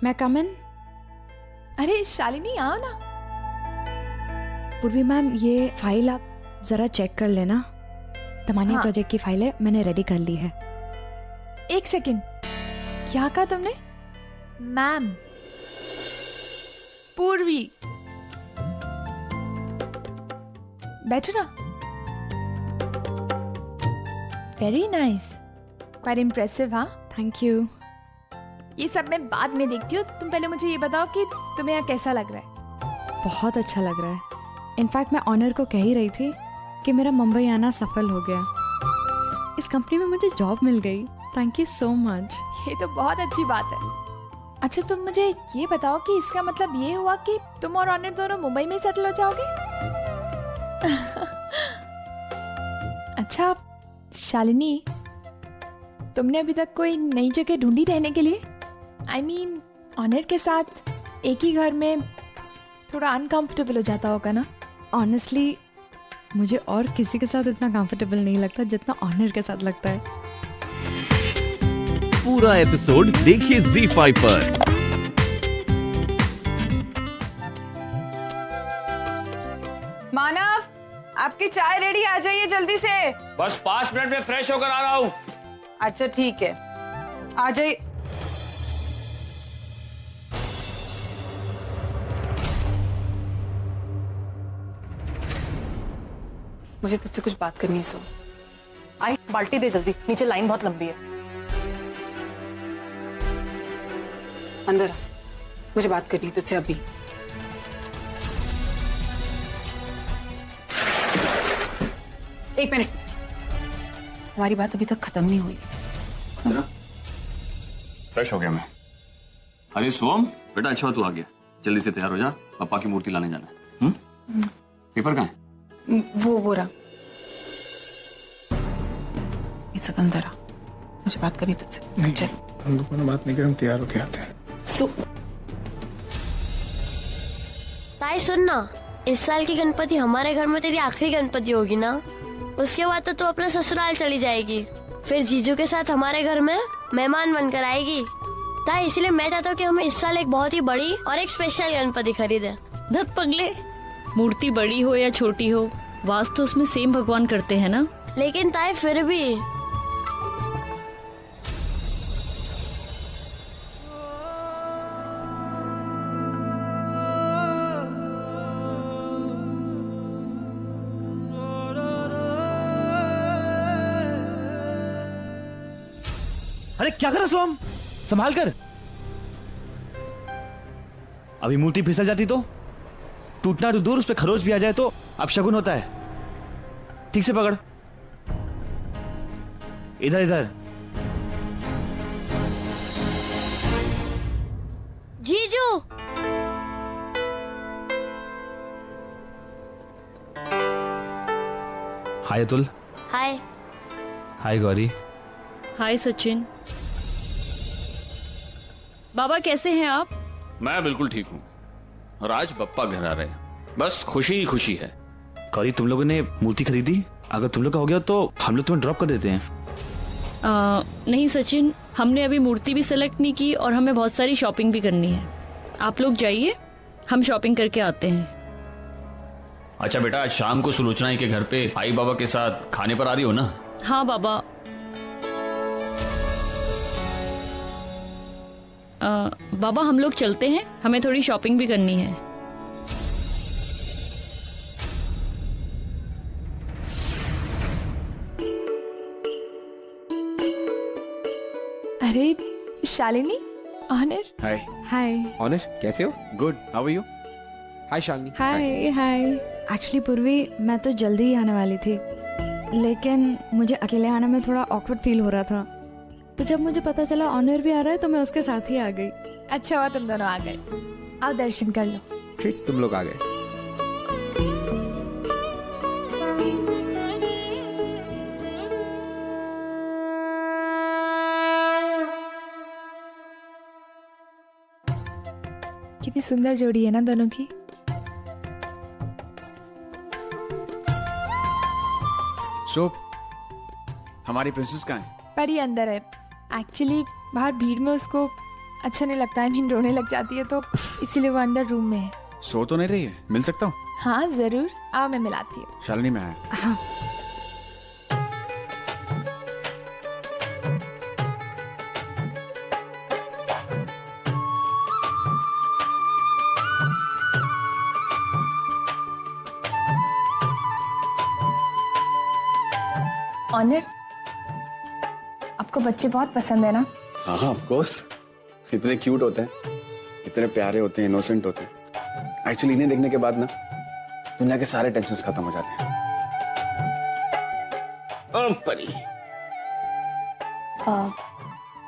मैं कम इन? अरे शालिनी आओ ना। पूर्वी मैम, ये फाइल आप जरा चेक कर लेना। तमानिया हाँ। प्रोजेक्ट की फाइल है, मैंने रेडी कर ली है। एक सेकंड, क्या कहा तुमने? मैम पूर्वी, बैठो ना। Very nice, quite impressive. हाँ, थैंक यू। ये सब मैं बाद में देखती हूँ, तुम पहले मुझे ये बताओ कि तुम्हें यहाँ कैसा लग रहा है? बहुत अच्छा लग रहा है। इनफैक्ट मैं ऑनर को कह ही रही थी कि मेरा मुंबई आना सफल हो गया। इस कंपनी में मुझे जॉब मिल गई। Thank you so much. ये तो बहुत अच्छी बात है। अच्छा, तुम मुझे ये बताओ कि इसका मतलब ये हुआ कि तुम और ऑनर दोनों मुंबई में सेटल हो जाओगे? अच्छा शालिनी, तुमने अभी तक कोई नई जगह ढूंढी रहने के लिए? I mean, ऑनर के साथ एक ही घर में थोड़ा अनकंफर्टेबल हो जाता होगा ना? ऑनेस्टली मुझे और किसी के साथ इतना कंफर्टेबल नहीं लगता जितना ऑनर के साथ लगता है। पूरा एपिसोड देखिए ZEE5 पर। मानव, आपकी चाय रेडी, आ जाइए जल्दी से। बस 5 मिनट में फ्रेश होकर आ रहा हूँ। अच्छा ठीक है, आ जाइए। मुझे तुझसे कुछ बात करनी है। सो आई बाल्टी दे जल्दी, नीचे लाइन बहुत लंबी है। अंदर आ, मुझे बात करनी है तुझसे अभी। एक मिनट, हमारी बात अभी तक खत्म नहीं हुई। फ्रेश हो गया मैं। अरे सोम बेटा, अच्छा तू आ गया, जल्दी से तैयार हो जा, पापा की मूर्ति लाने जाना है। पेपर कहाँ है? वो रहा। इस अंदर आ, मुझे बात करनी तुझसे। नहीं, चल। हम दोनों बात नहीं करें, हम तैयार होके आते हैं। ताई सुन ना, इस साल की गणपति हमारे घर में तेरी आखिरी गणपति होगी ना। उसके बाद तो तू अपने ससुराल चली जाएगी, फिर जीजू के साथ हमारे घर में मेहमान बनकर आएगी। ताई इसलिए मैं चाहता हूँ कि हम इस साल एक बहुत ही बड़ी और एक स्पेशल गणपति खरीदें। धत पगले, मूर्ति बड़ी हो या छोटी हो, वास तो उसमें सेम भगवान करते हैं ना। लेकिन ताई फिर भी अरे क्या कर रहा सोम, संभाल कर। अभी मूर्ति फिसल जाती तो टूटना तो दूर, उस पे खरोच भी आ जाए तो अब शगुन होता है। ठीक से पकड़, इधर इधर। जीजू, हाय अतुल। हाय। हाय गौरी। हाय सचिन। बाबा कैसे हैं आप? मैं बिल्कुल ठीक हूँ, और आज बप्पा घर आ रहे हैं, बस खुशी ही खुशी है। गौरी, तुम लोगों ने मूर्ति खरीदी? अगर तुम लोग का हो गया तो हम लोग तुम्हें ड्रॉप कर देते हैं। नहीं सचिन, हमने अभी मूर्ति भी सेलेक्ट नहीं की और हमें बहुत सारी शॉपिंग भी करनी है। आप लोग जाइए, हम शॉपिंग करके आते हैं। अच्छा बेटा, आज शाम को सुलोचना के घर पे आई बाबा के साथ खाने पर आ रही हो ना? हाँ बाबा। बाबा हम लोग चलते हैं, हमें थोड़ी शॉपिंग भी करनी है। अरे Shalini, Honour. Hi. Hi. Honour, कैसे हो? Good, how are you? Hi Shalini. Hi hi. Actually Purvi, मैं तो जल्दी ही आने वाली थी, लेकिन मुझे अकेले आने में थोड़ा ऑकवर्ड फील हो रहा था। तो जब मुझे पता चला ऑनर भी आ रहा है तो मैं उसके साथ ही आ गई। अच्छा हुआ तुम दोनों आ गए, आओ दर्शन कर लो। ठीक, तुम लोग आ गए। कितनी सुंदर जोड़ी है ना दोनों की। सो हमारी प्रिंसेस कहाँ है? पर ये अंदर है। एक्चुअली बाहर भीड़ में उसको अच्छा नहीं लगता है, मीन रोने लग जाती है, तो इसीलिए वो अंदर रूम में है। सो तो नहीं रही है? मिल सकता हूँ? हाँ जरूर, आओ मैं मिलाती हूँ। शालिनी मैं आया। हाँ ऑनर, आपको बच्चे बहुत पसंद है ना? हाँ ऑफ कोर्स, इतने क्यूट होते हैं, इतने प्यारे होते हैं, इनोसेंट होते हैं। एक्चुअली इन्हें देखने के बाद ना दुनिया के सारे टेंशन्स खत्म हो जाते हैं। ओ परी।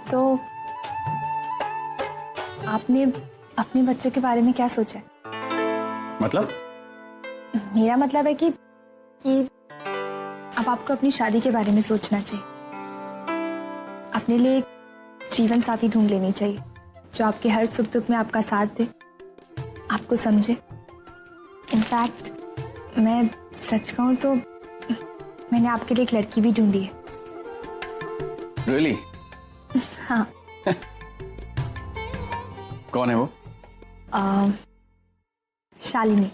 तो आपने अपने बच्चों के बारे में क्या सोचा है? मतलब? मेरा मतलब है कि अब आपको अपनी शादी के बारे में सोचना चाहिए। अपने लिए एक जीवन साथी ढूंढ लेनी चाहिए जो आपके हर सुख दुख में आपका साथ दे, आपको समझे। इनफैक्ट मैं सच कहूं तो मैंने आपके लिए एक लड़की भी ढूंढी है। Really? हाँ। कौन है वो? शालिनी।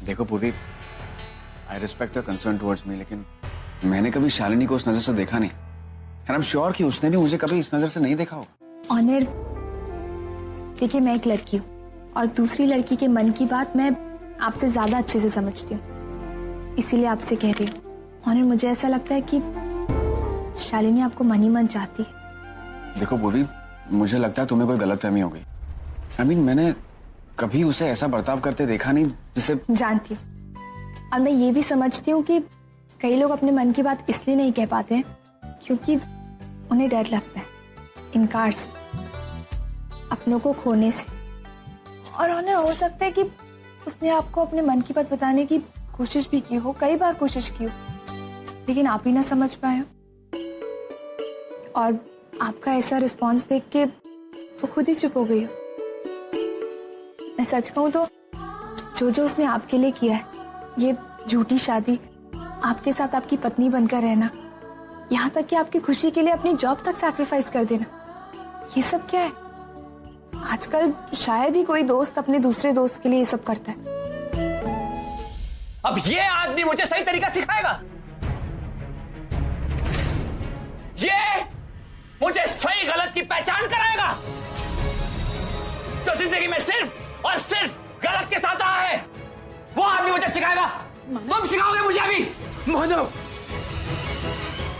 देखो पूर्वी, I respect your concern towards me, लेकिन मैंने कभी शालिनी को उस नजर से देखा नहीं। एंड आई एम श्योर कि उसने भी मुझे कभी इस नजर से नहीं देखा होगा। ऑनर, देखिए मैं एक लड़की हूँ और दूसरी लड़की के मन की बात मैं आपसे ज्यादा अच्छे से समझती हूँ, इसीलिए आपसे कह रही हूँ। ऑनर, मुझे ऐसा लगता है कि शालिनी आपको मन ही मन चाहती है। देखो पूर्वी, मुझे लगता है तुम्हें कोई गलतफहमी हो गई। आई मीन मैंने कभी उसे ऐसा बर्ताव करते देखा नहीं जिसे। जानती हूँ, और मैं ये भी समझती हूँ कि कई लोग अपने मन की बात इसलिए नहीं कह पाते हैं क्योंकि उन्हें डर लगता है इनकार से, अपनों को खोने से। और उन्हें हो सकता है कि उसने आपको अपने मन की बात बताने की कोशिश भी की हो, कई बार कोशिश की हो, लेकिन आप ही ना समझ पाए हो। और आपका ऐसा रिस्पॉन्स देख के वो खुद ही चुप हो गई हो। मैं सच कहूं तो जो उसने आपके लिए किया है, ये झूठी शादी, आपके साथ आपकी पत्नी बनकर रहना, यहाँ तक कि आपकी खुशी के लिए अपनी जॉब तक सैक्रिफाइस कर देना, ये सब क्या है? आजकल शायद ही कोई दोस्त अपने दूसरे दोस्त के लिए ये सब करता है। अब ये आदमी मुझे सही तरीका सिखाएगा, ये मुझे सही गलत की पहचान कराएगा। जो जिंदगी में सिर्फ और सिर्फ गलत के साथ रहा है, वो आदमी मुझे सिखाएगा। तुम सिखाओगे मुझे अभी? मानव,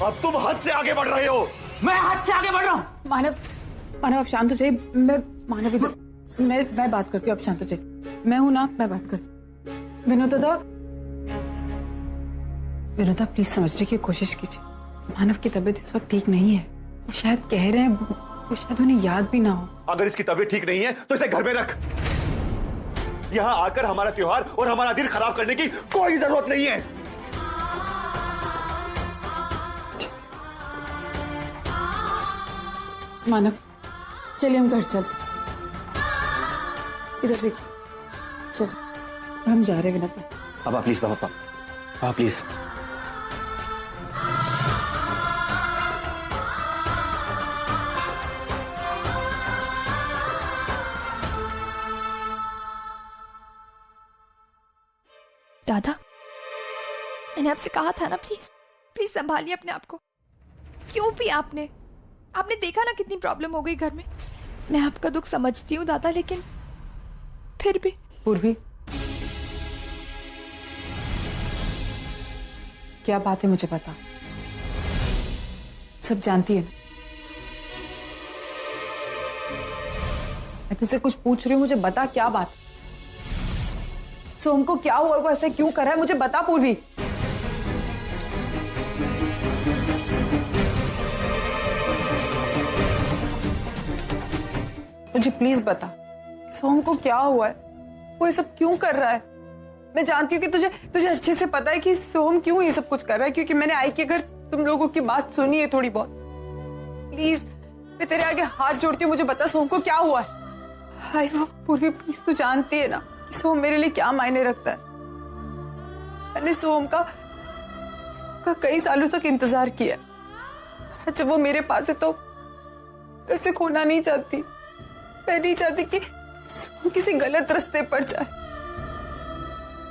अब तुम हद से आगे बढ़ रहे हो। मैं हद से आगे बढ़ रहा हूं? मानव, मानव आप शांत हो जाइए। मानव इधर, मैं बात करती हूँ, आप शांत हो जाइए। मैं हूं ना, मैं बात करती हूँ। विनोदा प्लीज समझने की कोशिश कीजिए। मानव की तबीयत इस वक्त ठीक नहीं है, वो शायद कह रहे हैं, वो शायद उन्हें याद भी ना हो। अगर इसकी तबीयत ठीक नहीं है तो इसे घर में रख। यहाँ आकर हमारा त्योहार और हमारा दिन खराब करने की कोई जरूरत नहीं है। मानव चलिए हम घर चलते। इधर देखिए, चलो हम जा रहे हैं। विनोदा पापा प्लीज, पापा प्लीज। दादा, मैंने आपसे कहा था ना, प्लीज प्लीज संभालिए अपने आप को। क्यों भी आपने देखा ना कितनी प्रॉब्लम हो गई घर में। मैं आपका दुख समझती हूँ दादा, लेकिन फिर भी। पूर्वी, क्या बात है मुझे बता, सब जानती है ना। मैं तुझसे कुछ पूछ रही हूँ, मुझे बता क्या बात। सोम को क्या हुआ, वो ऐसा क्यों कर रहा है, मुझे बता पूर्वी। मुझे प्लीज बता, सोम को क्या हुआ है, वो ये सब क्यों कर रहा है। मैं जानती हूँ कि तुझे अच्छे से पता है कि सोम क्यों ये सब कुछ कर रहा है, क्योंकि मैंने आई के घर तुम लोगों की बात सुनी है थोड़ी बहुत। प्लीज मैं तेरे आगे हाथ जोड़ती हूँ, मुझे बता सोम को क्या हुआ है। हाय वो पूर्वी, प्लीज तू जानती है ना कि सोम मेरे लिए क्या मायने रखता है। मैंने सोम का कई सालों तक इंतजार किया। जब वो मेरे पास है तो उसे खोना नहीं चाहती। मैं नहीं चाहती कि सोहम किसी गलत रास्ते पर जाए।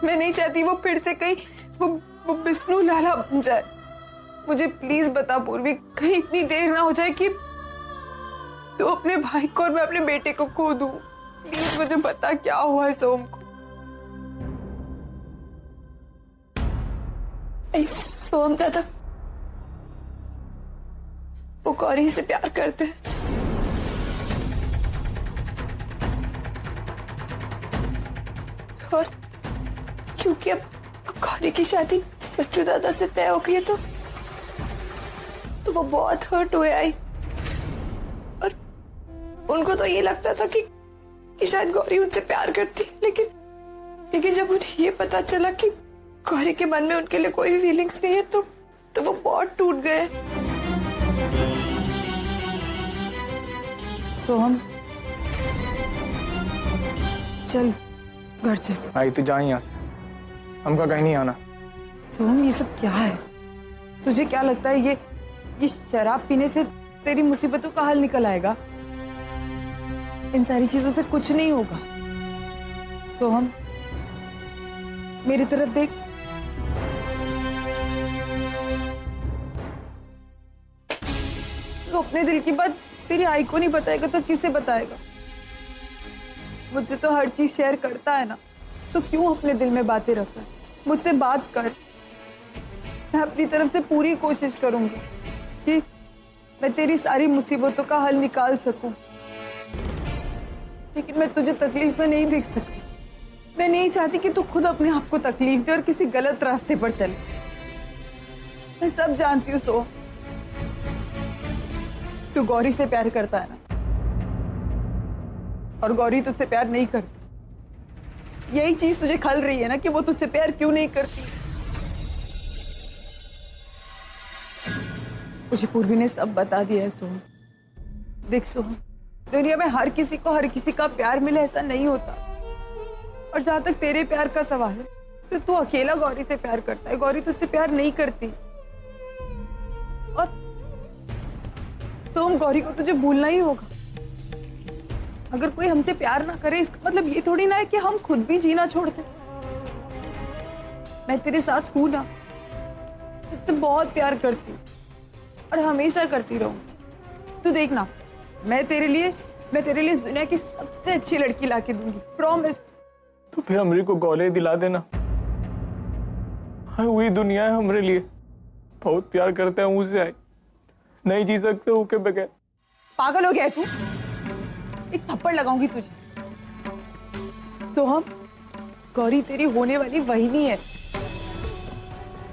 मैं नहीं चाहती वो फिर से कहीं वो विष्णु लाला बन जाए। मुझे प्लीज बता पूर्वी, कहीं इतनी देर ना हो जाए कि तू अपने भाई को और मैं अपने बेटे को खो दूं। प्लीज मुझे बता क्या हुआ है सोहम को। सोहम दादा वो गौरी से प्यार करते हैं और क्योंकि अब गौरी की शादी सच्चू दादा से तय हो गई है तो वो बहुत हर्ट हुए आई। और उनको तो ये लगता था कि शायद गौरी उनसे प्यार करती है, लेकिन जब उन्हें ये पता चला कि गौरी के मन में उनके लिए कोई भी फीलिंग्स नहीं है तो वो बहुत टूट गए। सोहम चल घर चल। आई तू जा यहाँ से, हमका कहीं नहीं आना। सोहम ये सब क्या है? तुझे क्या लगता है ये शराब पीने से तेरी मुसीबतों का हल निकल आएगा? इन सारी चीजों से कुछ नहीं होगा। सोहम मेरी तरफ देख। तो अपने दिल की बात तेरी आई को नहीं बताएगा तो किसे बताएगा? मुझसे तो हर चीज शेयर करता है ना, तो क्यों अपने दिल में बातें रखना है? मुझसे बात कर, मैं अपनी तरफ से पूरी कोशिश करूंगी कि मैं तेरी सारी मुसीबतों का हल निकाल सकूं। लेकिन मैं तुझे तकलीफ में नहीं देख सकती। मैं नहीं चाहती कि तू खुद अपने आप को तकलीफ दे और किसी गलत रास्ते पर चले। मैं सब जानती हूँ सोहम, तू गौरी से प्यार करता है ना, और गौरी तुझसे प्यार नहीं करती। यही चीज तुझे खल रही है ना कि वो तुझसे प्यार क्यों नहीं करती। मुझे पूर्वी ने सब बता दिया है सोहम। देख सोहम, दुनिया में हर किसी को हर किसी का प्यार मिले ऐसा नहीं होता। और जहां तक तेरे प्यार का सवाल है तो तू अकेला गौरी से प्यार करता है, गौरी तुझसे प्यार नहीं करती। और सोहम गौरी को तुझे भूलना ही होगा। अगर कोई हमसे प्यार ना करे इसका मतलब ये थोड़ी ना है कि हम खुद भी जीना छोड़ दें। मैं तेरे साथ हूं ना, तुझसे बहुत प्यार करती हूँ और हमेशा करती रहूंगी। तू देखना, मैं तेरे लिए इस दुनिया की सबसे अच्छी लड़की लाके दूंगी, प्रॉमिस। तो फिर हमरे को गौले दिला देना। हाँ वही दुनिया है हमरे लिए। बहुत प्यार करते हैं मुझसे, आई नहीं जी सकते उसके बगैर। पागल हो गया है तू? एक थप्पड़ लगाऊंगी तुझे। सोहम, गौरी तेरी होने वाली वही नहीं है।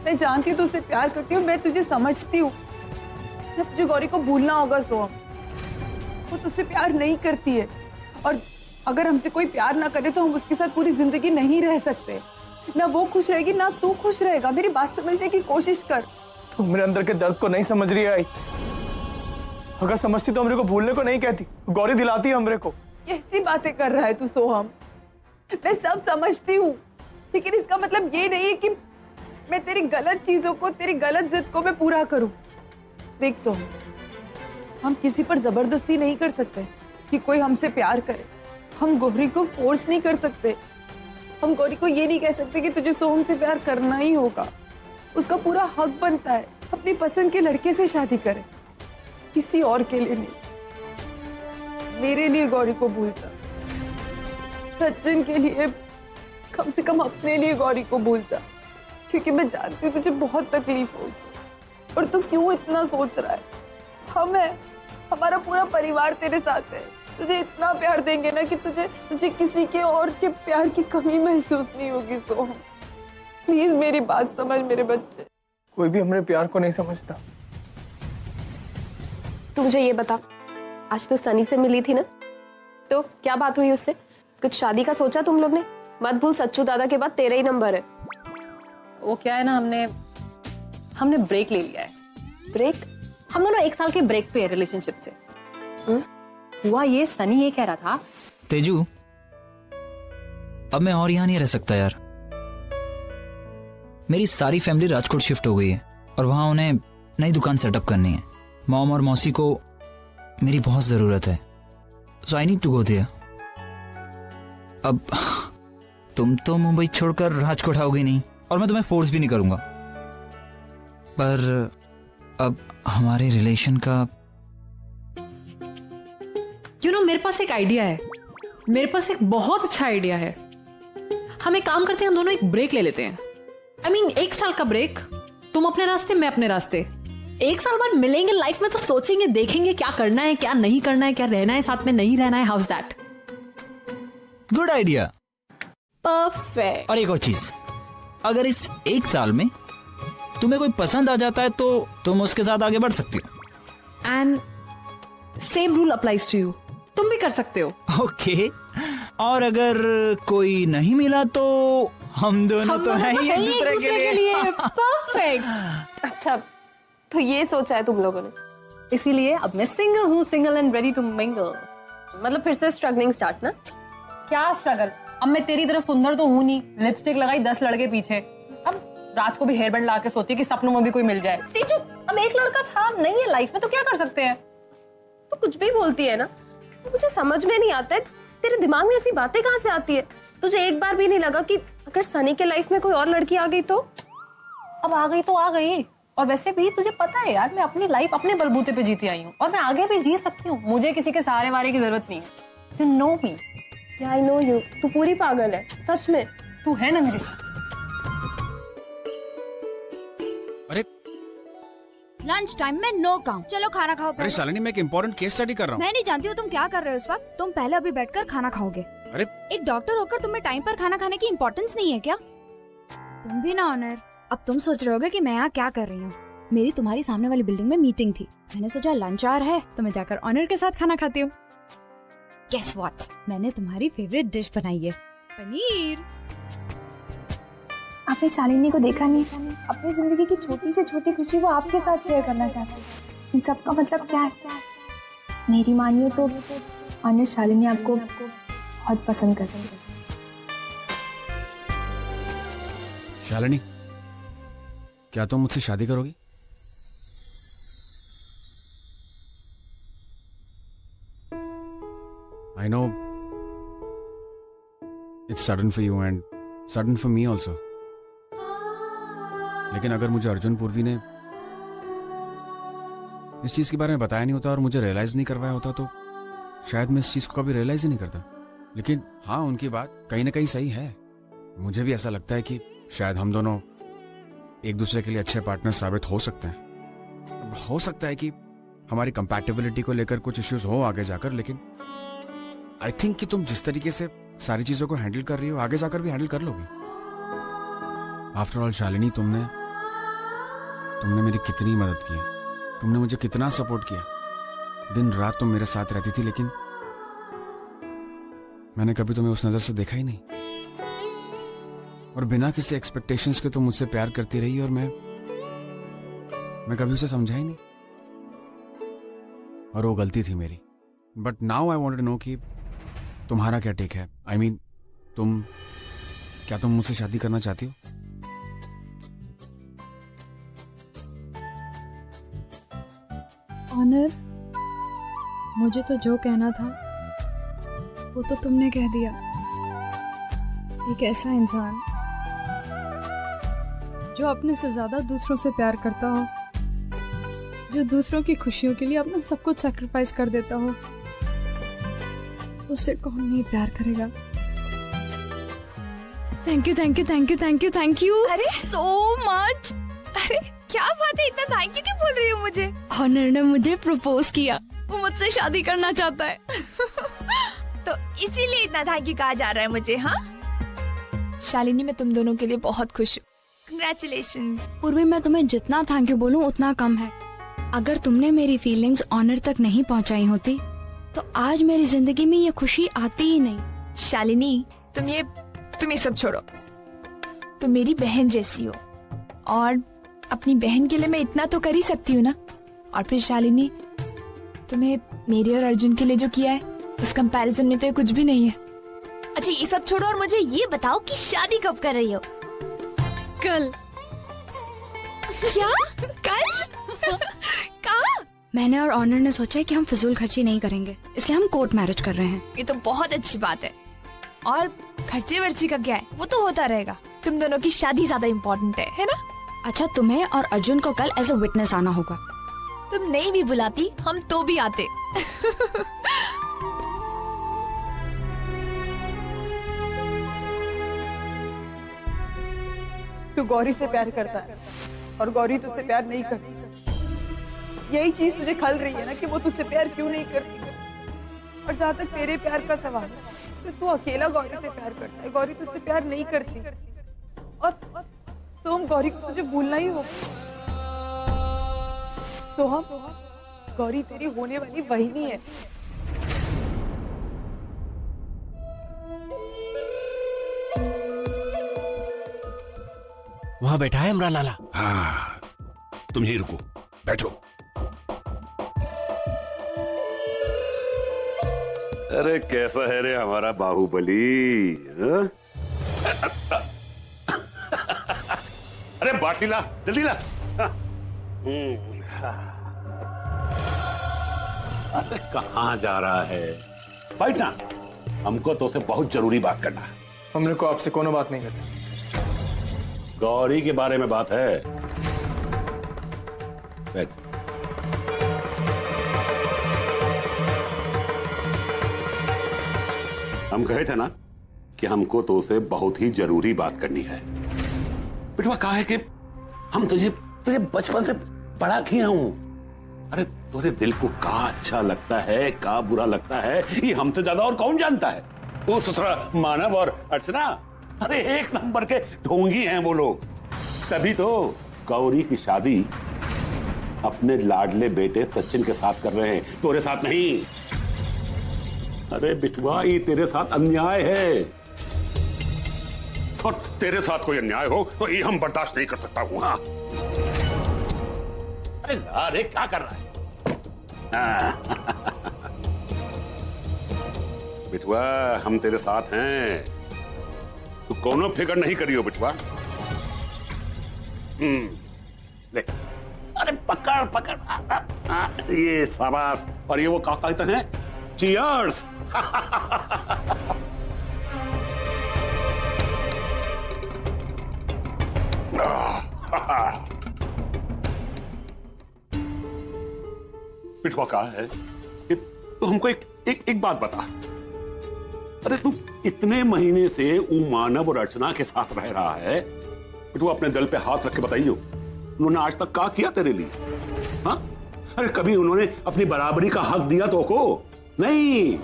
मैं जानती हूँ तुझसे प्यार करती हूँ, मैं तुझे समझती हूँ। तुझे गौरी को भूलना होगा सोहम, वो तुझसे प्यार नहीं करती है। और अगर हमसे कोई प्यार ना करे तो हम उसके साथ पूरी जिंदगी नहीं रह सकते। ना वो खुश रहेगी ना तू खुश रहेगा। मेरी बात समझने की कोशिश कर। तू मेरे अंदर के दर्द को नहीं समझ रही है आई। अगर समझती तो हमरे को भूलने को नहीं कहती, गौरी दिलाती है हमरे को। कैसी बातें कर रहा है तू सोहम? मैं सब समझती हूँ, लेकिन इसका मतलब ये नहीं है कि मैं तेरी गलत चीजों को, तेरी गलत जिद को मैं पूरा करूं। देख सोहम, हम किसी पर जबरदस्ती नहीं कर सकते कि कोई हमसे प्यार करे। हम गौरी को फोर्स नहीं कर सकते। हम गौरी को ये नहीं कह सकते कि तुझे सोहम से प्यार करना ही होगा। उसका पूरा हक बनता है अपनी पसंद के लड़के से शादी करे, किसी और के लिए नहीं। मेरे लिए गौरी को भूल जा, सचिन के लिए, कम से कम अपने लिए गौरी को भूल जा। क्योंकि मैं जानती हूँ तुझे बहुत तकलीफ होगी और तू क्यों इतना सोच रहा है। हम है, हमारा पूरा परिवार तेरे साथ है। तुझे इतना प्यार देंगे ना कि तुझे किसी के और के प्यार की कमी महसूस नहीं होगी। सोहम प्लीज मेरी बात समझ मेरे बच्चे। कोई भी हमारे प्यार को नहीं समझता। तू मुझे ये बता, आज तो सनी से मिली थी ना, तो क्या बात हुई उससे? कुछ शादी का सोचा तुम लोग ने? मत भूल सच्चू दादा के बाद तेरा ही नंबर है। वो क्या है ना, हमने ब्रेक ले लिया है। ब्रेक? हम दोनों 1 साल के ब्रेक पे है रिलेशनशिप से। हुआ ये, सनी ये कह रहा था। तेजू, अब मैं और यहाँ नहीं रह सकता यार। मेरी सारी फैमिली राजकोट शिफ्ट हो गई है और वहां उन्हें नई दुकान सेटअप करनी है। मॉम और मौसी को मेरी बहुत ज़रूरत है, so I need to go there. अब तुम तो मुंबई छोड़कर राज को उठाओगी नहीं और मैं तुम्हें फोर्स भी नहीं करूंगा, पर अब हमारे रिलेशन का मेरे पास एक आइडिया है, मेरे पास एक बहुत अच्छा आइडिया है। हम एक काम करते हैं, हम दोनों एक ब्रेक ले लेते हैं। I mean, 1 साल का ब्रेक, तुम अपने रास्ते मैं अपने रास्ते। 1 साल बाद मिलेंगे लाइफ में तो सोचेंगे, देखेंगे क्या करना है, क्या नहीं करना है, क्या रहना है साथ में, नहीं रहना है। House that? Good idea. Perfect. और एक और चीज, अगर इस 1 साल में तुम्हें कोई पसंद आ जाता है तो तुम उसके साथ आगे बढ़ सकती हो। And same rule applies to you, तुम भी कर सकते हो। ओके और अगर कोई नहीं मिला तो हम दोनों तो हैं ही एक दूसरे के लिए। परफेक्ट। अच्छा, तो ये सोचा है तुम लोगों ने? इसीलिए अब मैं सिंगल हूँ, single and ready to mingle. मतलब फिर से स्ट्रगलिंग स्टार्ट ना? क्या स्ट्रगल? अब मैं तेरी तरह सुंदर तो हूँ नहीं, लिपस्टिक लगाई 10 लड़के पीछे, अब रात को भी हेयर बैंड ला के सोती है कि सपनों में भी कोई मिल जाए। तेजू, अब एक लड़का था, नहीं है लाइफ में तो क्या कर सकते हैं? तो कुछ भी बोलती है ना, तो मुझे समझ में नहीं आता है तेरे दिमाग में ऐसी बातें कहाँ से आती है? तुझे एक बार भी नहीं लगा कि अगर सनी के लाइफ में कोई और लड़की आ गई तो? अब आ गई तो आ गई। और वैसे भी तुझे पता है यार, मैं अपनी लाइफ अपने बलबूते पे जीती आई हूँ और मैं आगे भी जी सकती हूँ, मुझे किसी के सहारे वारे की जरूरत नहीं है। You know me. I know you. तू पूरी पागल है सच में। तू है ना मेरे साथ। अरे लंच टाइम में नो काम, चलो खाना खाओ। अरे शालिनी, मैं एक इम्पोर्टेंट केस स्टडी कर रहा हूँ। मैं नहीं जानती हूँ तुम क्या कर रहे हो इस वक्त। तुम पहले अभी बैठकर खाना खाओगे। अरे एक डॉक्टर होकर तुम्हें टाइम पर खाना खाने की इम्पोर्टेंस नहीं है क्या? तुम भी ना ऑनर। अब तुम सोच रहे होगे कि मैं यहाँ क्या कर रही हूँ। मेरी तुम्हारी सामने वाली बिल्डिंग में मीटिंग थी, मैंने सोचा लंच आवर है तो मैं जाकर ऑनर के साथ खाना खाती हूँ। गेस व्हाट, मैंने तुम्हारी फेवरेट डिश बनाई है, पनीर। आपने शालिनी को देखा नहीं, अपनी जिंदगी की छोटी से छोटी खुशी वो आपके साथ शेयर करना चाहती है। इन सब का मतलब क्या है? मेरी मानिए तो ऑनर शालिनी आपको बहुत पसंद करती है। शालिनी, क्या तुम मुझसे शादी करोगी? I know it's sudden for you and sudden for me also. लेकिन अगर मुझे अर्जुन पूर्वी ने इस चीज के बारे में बताया नहीं होता और मुझे रियलाइज नहीं करवाया होता तो शायद मैं इस चीज को कभी रियलाइज ही नहीं करता। लेकिन हाँ, उनकी बात कहीं ना कहीं सही है। मुझे भी ऐसा लगता है कि शायद हम दोनों एक दूसरे के लिए अच्छे पार्टनर साबित हो सकते हैं। हो सकता है कि हमारी कंपैटिबिलिटी को लेकर कुछ इश्यूज हो आगे जाकर, लेकिन आई थिंक कि तुम जिस तरीके से सारी चीजों को हैंडल कर रही हो आगे जाकर भी हैंडल कर लोगी। आफ्टर ऑल शालिनी, तुमने मेरी कितनी मदद की है, तुमने मुझे कितना सपोर्ट किया। दिन रात तुम मेरे साथ रहती थी, लेकिन मैंने कभी तुम्हें उस नजर से देखा ही नहीं। और बिना किसी एक्सपेक्टेशंस के तुम मुझसे प्यार करती रही और मैं कभी उसे समझा ही नहीं। और वो गलती थी मेरी। But now I want to know कि तुम्हारा क्या टेक है। आई मीन, क्या तुम मुझसे शादी करना चाहती हो? ऑनर, मुझे तो जो कहना था वो तो तुमने कह दिया। एक ऐसा इंसान जो अपने से ज्यादा दूसरों से प्यार करता हो, जो दूसरों की खुशियों के लिए अपना सब कुछ सैक्रिफाइस कर देता हो, उससे कौन नहीं प्यार करेगा। Thank you thank you thank you thank you thank you so much. अरे क्या बात है, इतना थैंक यू क्यों बोल रही हो मुझे? ऑनर ने मुझे प्रपोज किया, वो मुझसे शादी करना चाहता है। तो इसीलिए इतना थैंक यू कहा जा रहा है मुझे? हाँ शालिनी, मैं तुम दोनों के लिए बहुत खुश हूँ। कंग्रेचुलेशंस। पूर्वी, मैं तुम्हें जितना थैंक यू बोलूं उतना कम है। अगर तुमने मेरी फीलिंग्स ऑनर तक नहीं पहुंचाई होती तो आज मेरी जिंदगी में ये खुशी आती ही नहीं। शालिनी, तुम ये सब छोड़ो। तुम मेरी बहन जैसी हो और अपनी बहन के लिए मैं इतना तो कर ही सकती हूँ ना। और फिर शालिनी, तुम्हें मेरे और अर्जुन के लिए जो किया है इस कंपैरिजन में तो ये कुछ भी नहीं है। अच्छा ये सब छोड़ो और मुझे ये बताओ कि शादी कब कर रही हो? कल। क्या? कल? कहाँ? मैंने और ऑनर ने सोचा है कि हम फिजूल खर्ची नहीं करेंगे, इसलिए हम कोर्ट मैरिज कर रहे हैं। ये तो बहुत अच्छी बात है। और खर्चे वर्ची का क्या है, वो तो होता रहेगा। तुम दोनों की शादी ज्यादा इम्पोर्टेंट है ना? अच्छा, तुम्हें और अर्जुन को कल एज अ विटनेस आना होगा। तुम नहीं भी बुलाती हम तो भी आते। तू गौरी से प्यार करता है और गौरी तुझसे प्यार नहीं करती। यही चीज तुझे खल रही है ना कि वो तुझसे प्यार क्यों नहीं करती। और जहाँ तक तेरे प्यार का सवाल है तो तू अकेला गौरी से प्यार करता है, गौरी तुझसे प्यार नहीं करती। और सोहम, गौरी को तुझे भूलना ही होगा। सोहम, गौरी तेरी होने वाली वहीनी है। वहां बैठा है इमरान लाला। हाँ, तुम यहीं रुको, बैठो। अरे कैसा है रे हमारा बाहुबली? अरे बाटी ला, जल्दी ला। अरे कहाँ जा रहा है? बैठना, हमको तो उसे बहुत जरूरी बात करना है। हमने को आपसे कोनो बात नहीं करनी। गौरी के बारे में बात है। बैठ। हम कहे थे ना कि हमको तो उसे बहुत ही जरूरी बात करनी है। बेटवा कहा है कि हम तुझे बचपन से बड़ा किया हूं। अरे तुझे दिल को का अच्छा लगता है, का बुरा लगता है, ये हमसे ज्यादा और कौन जानता है? वो ससुरा मानव और अर्चना, अरे एक नंबर के ढोंगी हैं वो लोग। तभी तो गौरी की शादी अपने लाडले बेटे सचिन के साथ कर रहे हैं, तेरे साथ नहीं। अरे बिटवा, ये तेरे साथ अन्याय है और तेरे साथ कोई अन्याय हो तो ये हम बर्दाश्त नहीं कर सकता हूं। हाँ, अरे क्या कर रहा है? बिटवा, हम तेरे साथ हैं, तू कोनो फिक्र नहीं करियो बिटवा। ले, अरे पकड़ पकड़, ये शाबाश। और ये वो क्या कहते हैं? चीयर्स। पिटवा कहा है कि तो हमको एक बात बता। अरे तू इतने महीने से मानव और अर्चना के साथ रह रहा है, तू अपने दिल पे हाथ रख के बताइयो, उन्होंने आज तक क्या किया तेरे लिए? हाँ, अरे कभी उन्होंने अपनी बराबरी का हक दिया तो को? नहीं।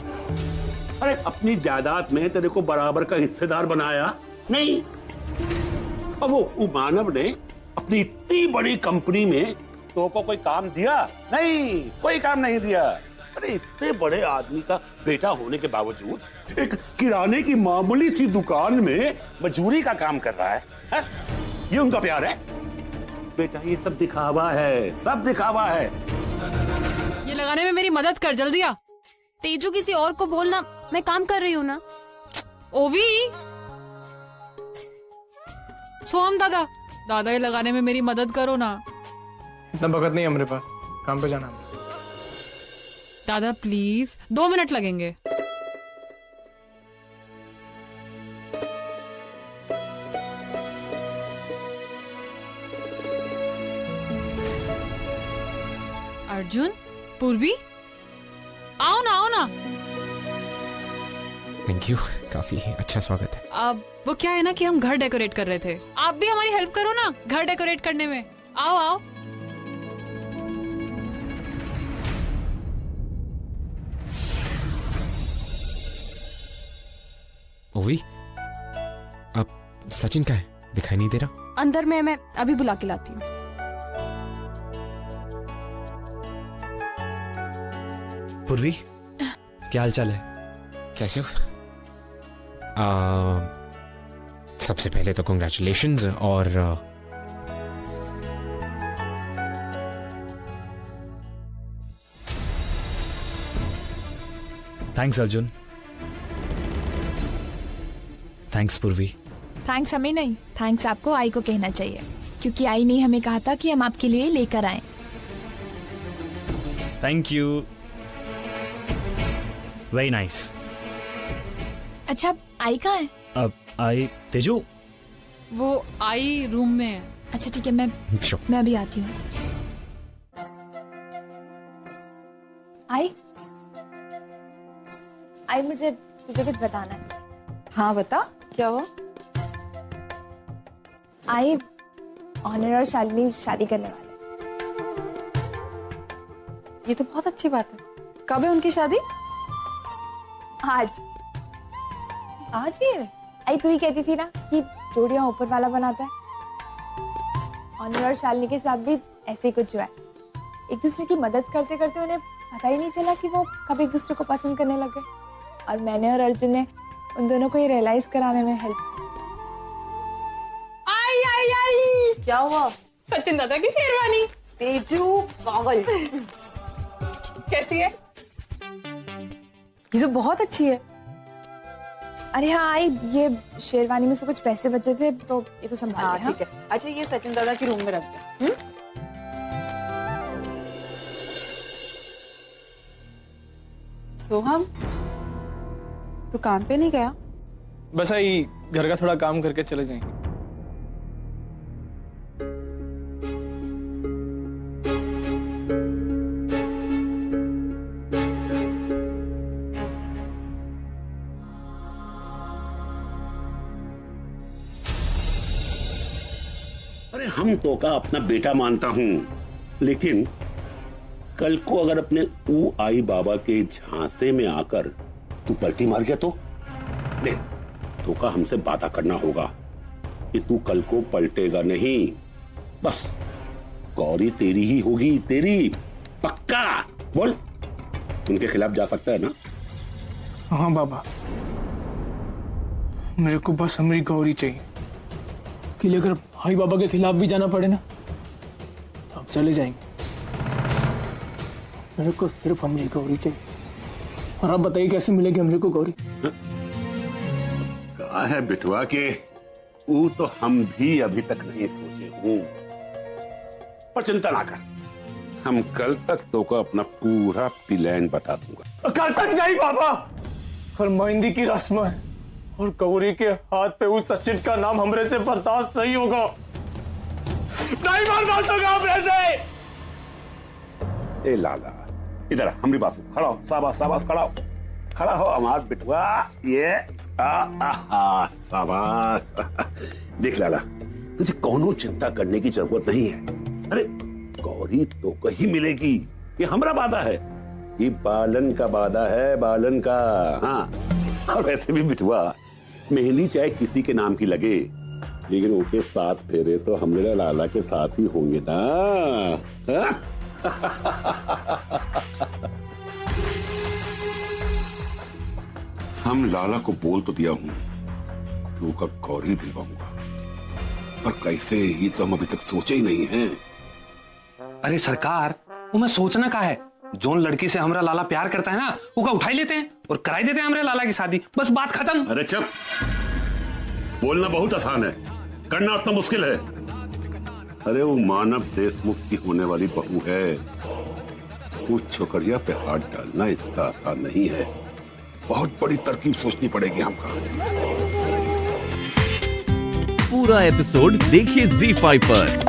अरे अपनी जायदाद में तेरे को बराबर का हिस्सेदार बनाया? नहीं। और वो मानव ने अपनी इतनी बड़ी कंपनी में तो को कोई काम दिया? नहीं, कोई काम नहीं दिया। अरे इतने बड़े आदमी का बेटा होने के बावजूद एक किराने की मामूली सी दुकान में मजदूरी का काम कर रहा है, है? ये उनका प्यार है? बेटा ये सब दिखावा है, सब दिखावा है। ये लगाने में मेरी मदद कर, जल्दी आ। तेजू, किसी और को बोलना, मैं काम कर रही हूँ ना। ओवी, सोहम दादा, दादा ये लगाने में मेरी मदद करो ना। इतना वक्त नहीं हमारे पास, काम पे जाना है। दादा प्लीज, 2 मिनट लगेंगे। अर्जुन, पूर्वी, आओ ना, आओ ना। थैंक यू, काफी अच्छा स्वागत है। अब वो क्या है ना कि हम घर डेकोरेट कर रहे थे, आप भी हमारी हेल्प करो ना घर डेकोरेट करने में। आओ आओ। ओवी, अब सचिन का है, दिखाई नहीं दे रहा। अंदर में, मैं अभी बुला के लाती हूँ। पूर्वी, क्या हाल चाल है? कैसे हो? सबसे पहले तो कंग्रेचुलेशंस। और थैंक्स अर्जुन। थैंक्स पूर्वी। थैंक्स हमें नहीं, थैंक्स आपको आई को कहना चाहिए, क्योंकि आई ने हमें कहा था कि हम आपके लिए लेकर आए। Thank you, very nice. अच्छा आई कहाँ है? अब आई तेजू, वो आई रूम में है। अच्छा ठीक है, मैं अभी आती हूँ। आई मुझे कुछ बताना है। हाँ बता, क्या हुआ? आई ऑनर और शालिनी शादी करने वाले। ये तो बहुत अच्छी बात है। कब है उनकी शादी? आज ही है। आई तू ही कहती थी ना कि जोड़ियां ऊपर वाला बनाता है। ऑनर और शालिनी के साथ भी ऐसे ही कुछ हुआ है। एक दूसरे की मदद करते करते उन्हें पता ही नहीं चला कि वो कब एक दूसरे को पसंद करने लगे। और मैंने और अर्जुन ने उन दोनों को ये रियलाइज कराने में हेल्प। आई क्या हुआ? सचिन दादा की शेरवानी। तेजू पागल। कैसी है? ये तो बहुत अच्छी है। अरे हाँ आई, ये शेरवानी में से कुछ पैसे बचे थे तो ये तो संभाल। ठीक है। अच्छा ये सचिन दादा के रूम में रख दे। सोहम, तू काम पे नहीं गया? बस आई घर का थोड़ा काम करके चले जाएंगे। अरे हम तो का अपना बेटा मानता हूं, लेकिन कल को अगर अपने ऊ आई बाबा के झांसे में आकर तू पलटी मार गया तो देख, तो का हमसे वादा करना होगा कि तू कल को पलटेगा नहीं। बस गौरी तेरी ही होगी, तेरी पक्का। बोल, उनके खिलाफ जा सकता है ना? हाँ बाबा, मेरे को बस हमारी गौरी चाहिए। कि अगर भाई बाबा के खिलाफ भी जाना पड़े ना, अब चले जाएंगे। मेरे को सिर्फ हमारी गौरी चाहिए। और आप बताइए कैसे मिलेगी हमरे को गौरी? कहा है बिटवा के वो तो हम भी अभी तक नहीं सोचे हूं, पर चिंता ना कर, हम कल तक तो को अपना पूरा प्लान बता दूंगा। कल तक नहीं बाबा, और मेहंदी की रस्म है और गौरी के हाथ पे उस सचिन का नाम हमरे से बर्दाश्त नहीं होगा। नहीं बर्दाश्त होगा हमरे से। ए लाला, इधर हमारी बात सुन, खड़ा हो, शाबाश शाबाश, खड़ा हो, खड़ा हो हमार बिटवा। ये शाबाश। देख लाला, तुझे कोनो चिंता करने की जरूरत नहीं है। अरे गौरी तो कहीं मिलेगी, ये हमारा वादा है, ये बालन का वादा है, बालन का। हाँ, और वैसे भी बिटवा, मेहंदी चाहे किसी के नाम की लगे, लेकिन उनके साथ फेरे तो हमरे लाला के साथ ही होंगे ना। हाँ? हम लाला को बोल तो दिया हूं कि वो कब गौरी दिलवाऊंगा, पर कैसे ये तो हम अभी तक सोचे ही नहीं हैं। अरे सरकार, वो मैं सोचना का है, जोन लड़की से हमरा लाला प्यार करता है ना, वो का उठाई लेते हैं और कराई देते हैं हमरे लाला की शादी, बस बात खत्म। अरे चुप, बोलना बहुत आसान है, करना उतना मुश्किल है। अरे वो मानव देशमुख की होने वाली बहू है, वो छोकरिया पे हाथ डालना इतना आसान नहीं है, बहुत बड़ी तरकीब सोचनी पड़ेगी हमको। पूरा एपिसोड देखिए ZEE5 पर।